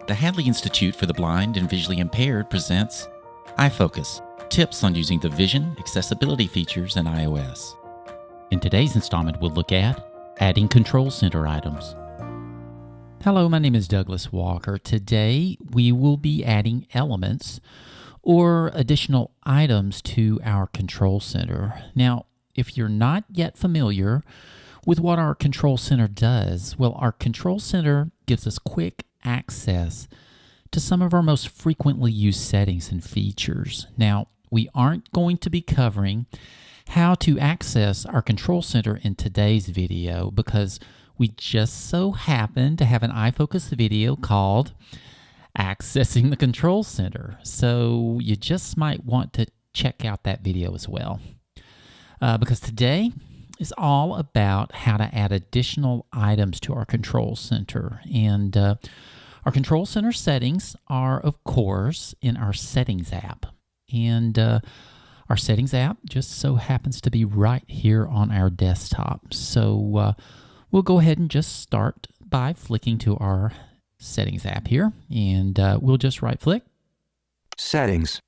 The Hadley Institute for the Blind and Visually Impaired presents iFocus, tips on using the vision accessibility features in iOS. In today's installment, we'll look at adding control center items. Hello, my name is Douglas Walker. Today, we will be adding elements or additional items to our control center. Now, if you're not yet familiar with what our control center does, well, our control center gives us quick access to some of our most frequently used settings and features. Now, we aren't going to be covering how to access our control center in today's video because we just so happen to have an iFocus video called Accessing the Control Center. So you just might want to check out that video as well. Because today is all about how to add additional items to our control center. And our control center settings are, of course, in our settings app. And our settings app just so happens to be right here on our desktop. So we'll go ahead and just start by flicking to our settings app here. And we'll just right click. Settings.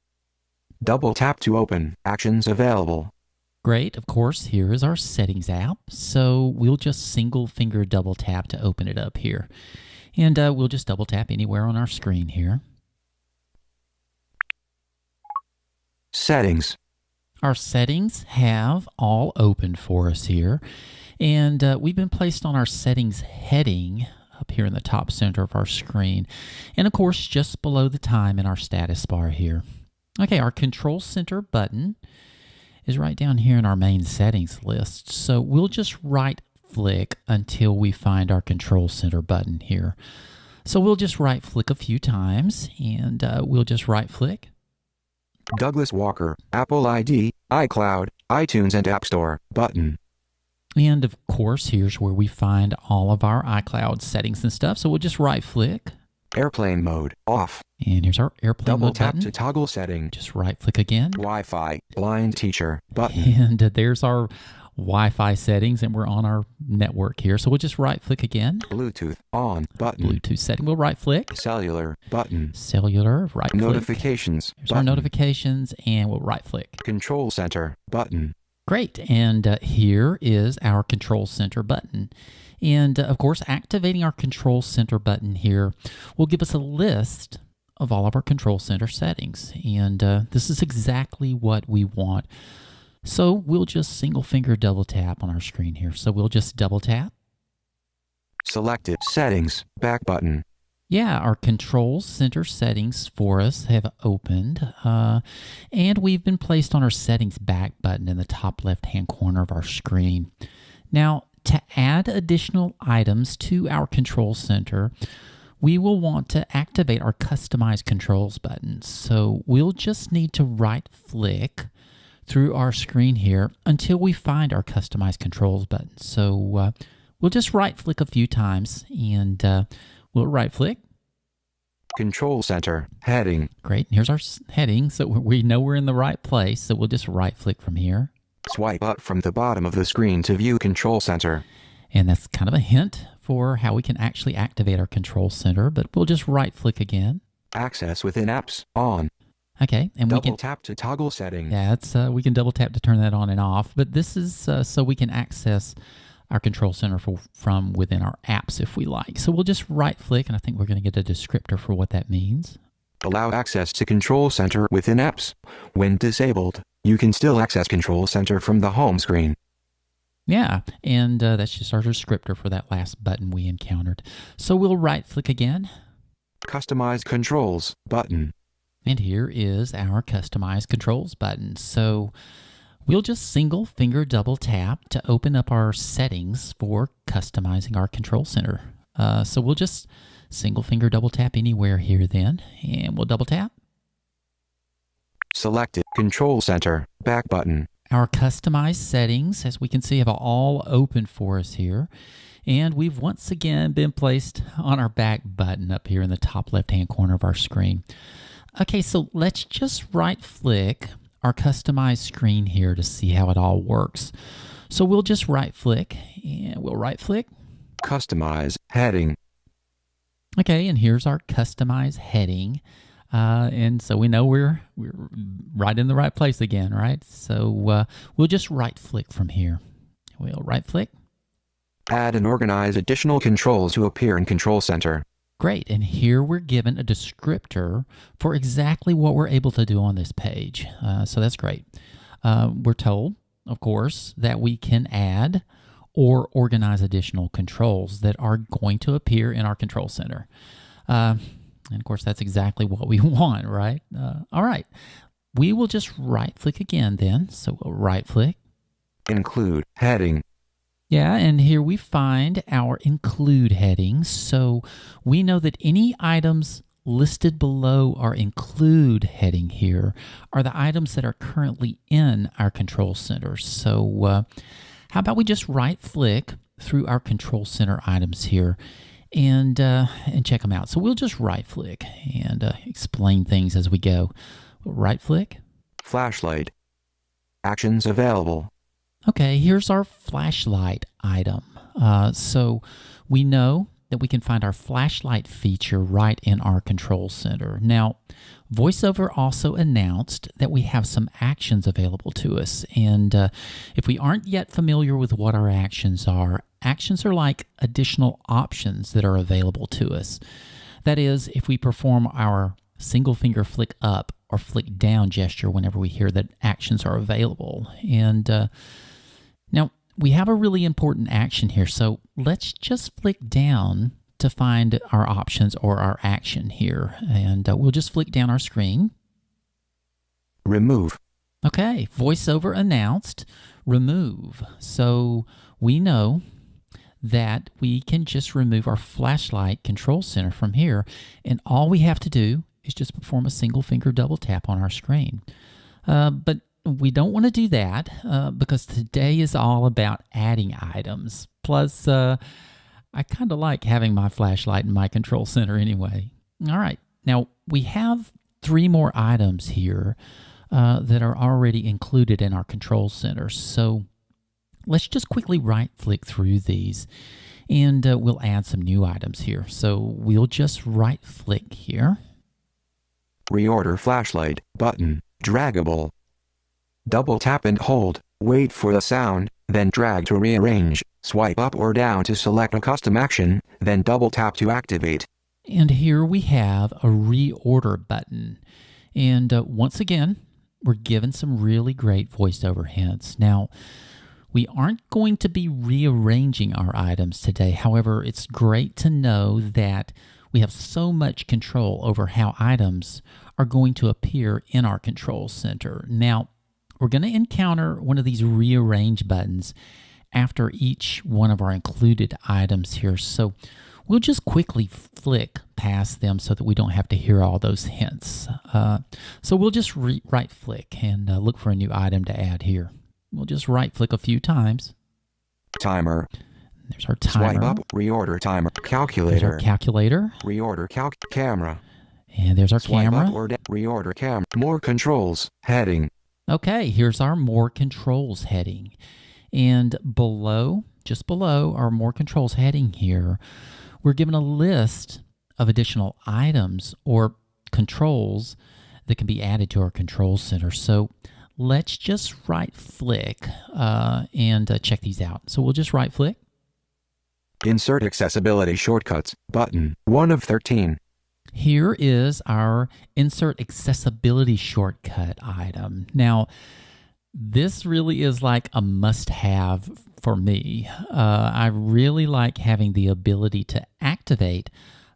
Double tap to open. Actions available. Great, of course, here is our settings app. So we'll just single finger double tap to open it up here. And we'll just double tap anywhere on our screen here. Settings. Our settings have all opened for us here. And we've been placed on our settings heading up here in the top center of our screen. And of course, just below the time in our status bar here. Okay, our control center button is right down here in our main settings list. So we'll just right click until we find our control center button here. So we'll just right click a few times and we'll just right click. Douglas Walker, Apple ID, iCloud, iTunes and App Store button. And of course, here's where we find all of our iCloud settings and stuff. So we'll just right click. Airplane mode off. And here's our airplane Double mode tap button. to toggle setting. Just right click again. Wi-Fi blind teacher button. And there's our Wi-Fi settings and we're on our network here. So we'll just right click again. Bluetooth on button. Bluetooth setting. We'll right click. Cellular button. Cellular, right click. Notifications. There's button. our notifications and we'll right click. Control center button. Great. And here is our control center button. And of course, activating our control center button here will give us a list of all of our control center settings. And this is exactly what we want. So we'll just single finger double tap on our screen here. So we'll just double tap. Selected settings back button. Yeah, our control center settings for us have opened. And we've been placed on our settings back button in the top left-hand corner of our screen. Now, to add additional items to our control center, we will want to activate our Customize Controls button. So we'll just need to right-click through our screen here until we find our Customize Controls button. So we'll just right-click a few times and we'll right-click. Control center heading. Great. And here's our heading, so we know we're in the right place. So we'll just right-click from here. Swipe up from the bottom of the screen to view control center. And that's kind of a hint for how we can actually activate our control center, but we'll just right-click again. Access within apps on. Okay, and we can Double tap to toggle setting. Yeah, we can double tap to turn that on and off, but this is so we can access our control center from within our apps if we like. So we'll just right-click, and I think we're going to get a descriptor for what that means. Allow access to control center within apps. When disabled, you can still access control center from the home screen. Yeah, and that's just our descriptor for that last button we encountered. So we'll right-click again. Customize controls button. And here is our Customize Controls button. So we'll just single finger double tap to open up our settings for customizing our control center. So we'll just single finger double tap anywhere here then, and we'll double tap. Selected control center back button. Our customized settings, as we can see, have all open for us here. And we've once again been placed on our back button up here in the top left-hand corner of our screen. Okay, so let's just right-click our customized screen here to see how it all works. So we'll just right-click, and we'll right-click. Customize heading. Okay, and here's our customized heading. And so we know we're right in the right place again, right? So we'll just right-click from here. We'll right-click. Add and organize additional controls to appear in Control Center. Great, and here we're given a descriptor for exactly what we're able to do on this page. So that's great. We're told, of course, that we can add or organize additional controls that are going to appear in our Control Center. And of course, that's exactly what we want, right? All right, we will just right-click again then. So we'll right-click. Include heading. Yeah, and here we find our include headings. So we know that any items listed below our include heading here are the items that are currently in our Control Center. So how about we just right-click through our Control Center items here and check them out. So we'll just right-click and explain things as we go. Right-click. Flashlight. Actions available. Okay, here's our flashlight item. So we know that we can find our flashlight feature right in our Control Center. Now, VoiceOver also announced that we have some actions available to us. And if we aren't yet familiar with what our actions are like additional options that are available to us. That is, if we perform our single finger flick up or flick down gesture whenever we hear that actions are available. And now, we have a really important action here, so let's just flick down to find our options or our action here, and we'll just flick down our screen. Remove. Okay, VoiceOver announced remove, so we know that we can just remove our flashlight Control Center from here, and all we have to do is just perform a single finger double tap on our screen. But we don't want to do that because today is all about adding items. Plus, I kind of like having my flashlight in my Control Center anyway. All right, now we have 3 more items here that are already included in our Control Center. So let's just quickly right-click through these and we'll add some new items here. So we'll just right-click here. Reorder flashlight button, draggable. Double tap and hold, wait for the sound, then drag to rearrange, swipe up or down to select a custom action, then double tap to activate. And here we have a reorder button. And once again, we're given some really great VoiceOver hints. Now, we aren't going to be rearranging our items today. However, it's great to know that we have so much control over how items are going to appear in our Control Center. Now, we're going to encounter one of these rearrange buttons after each one of our included items here. So we'll just quickly flick past them so that we don't have to hear all those hints. So we'll just right-click and look for a new item to add here. We'll just right-click a few times. Timer. There's our timer. Swipe up, reorder timer. Calculator. There's our calculator. Reorder camera. And there's our Swipe camera. Up or reorder camera. More controls. Heading. Okay, here's our More Controls heading. And below, just below our More Controls heading here, we're given a list of additional items or controls that can be added to our Control Center. So let's just right-click and check these out. So we'll just right-click. Insert accessibility shortcuts button, 1 of 13. Here is our Insert Accessibility Shortcut item. Now, this really is like a must-have for me. I really like having the ability to activate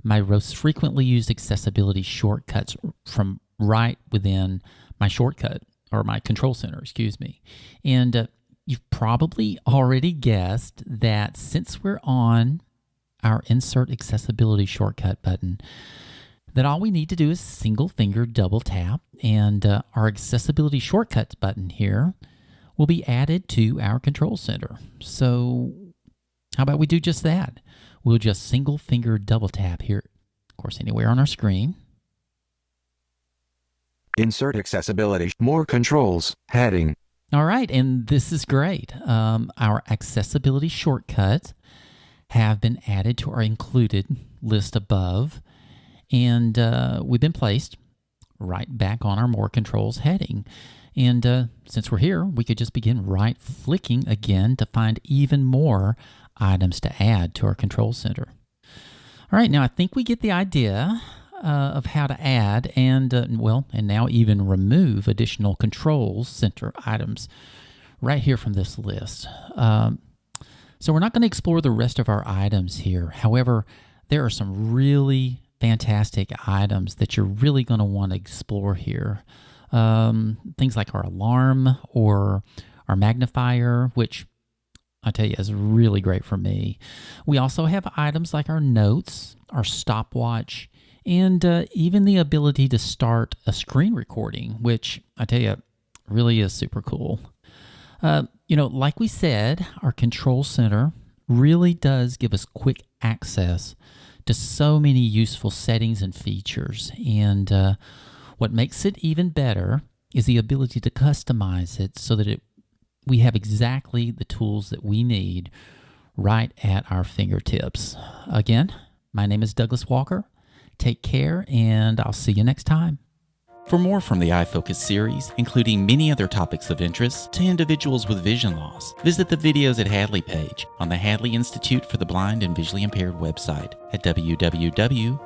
my most frequently used accessibility shortcuts from right within my shortcut, or my Control Center, excuse me. And you've probably already guessed that since we're on our Insert Accessibility Shortcut button, that all we need to do is single finger double tap, and our Accessibility Shortcuts button here will be added to our Control Center. So how about we do just that? We'll just single finger double tap here, of course, anywhere on our screen. Insert accessibility. More controls. Heading. All right, and this is great. Our accessibility shortcut have been added to our included list above, and we've been placed right back on our More Controls heading. And since we're here, we could just begin right-flicking again to find even more items to add to our control center. All right, now I think we get the idea of how to add and now even remove additional control center items right here from this list. So we're not going to explore the rest of our items here. However, there are some really fantastic items that you're really going to want to explore here. Things like our alarm or our magnifier, which I tell you is really great for me. We also have items like our notes, our stopwatch, and even the ability to start a screen recording, which I tell you really is super cool. Like we said, our control center really does give us quick access to so many useful settings and features. And what makes it even better is the ability to customize it so that we have exactly the tools that we need right at our fingertips. Again, my name is Douglas Walker. Take care, and I'll see you next time. For more from the iFocus series, including many other topics of interest to individuals with vision loss, visit the Videos at Hadley page on the Hadley Institute for the Blind and Visually Impaired website at www.hadley.edu.